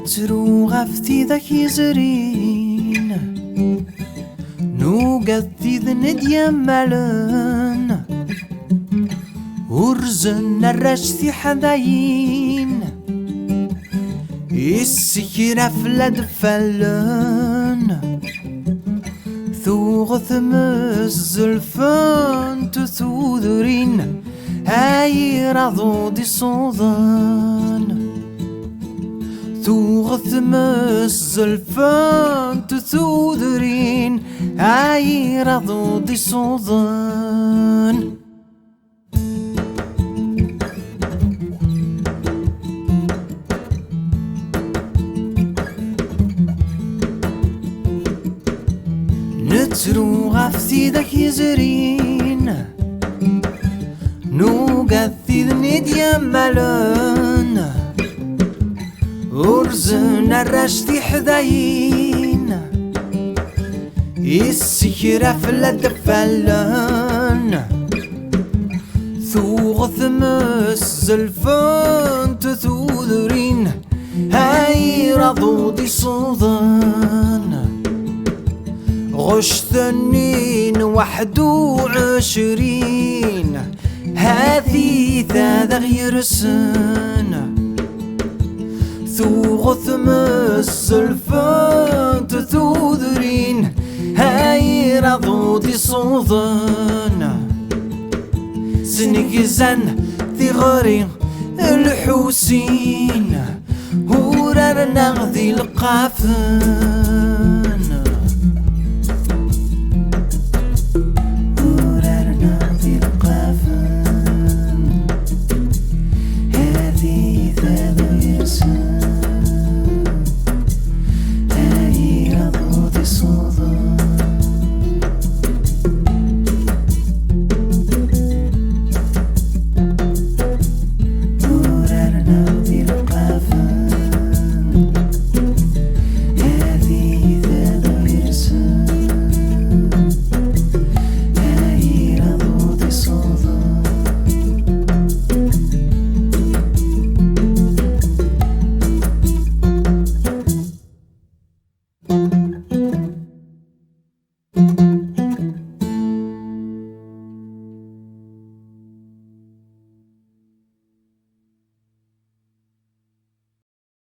نترو غفتي ذاك يزرين نوقد ذن ديامالن ورزن الرشتي حذاين السكرة فلاد فلن ثوغثم الزلفان تثوذرين هاي رضو دي صوضان ثوغثم الزلفان تثوذرين هاي رضو دي صوضان نترو غفتي ذاك يزرين نوقد ذني ديامالن ورزن الرشتي حذاين السكرة فلاد فلن ثوغثم الزلفان تثوذرين هاي رضو دي صوضان غش ثنين 21 هذه ذا غير سنة ثوغثم الزلفان تثوذرين هاي رضو دي صوضان سنكزن ثغري الحوسين هورا نغذي القافن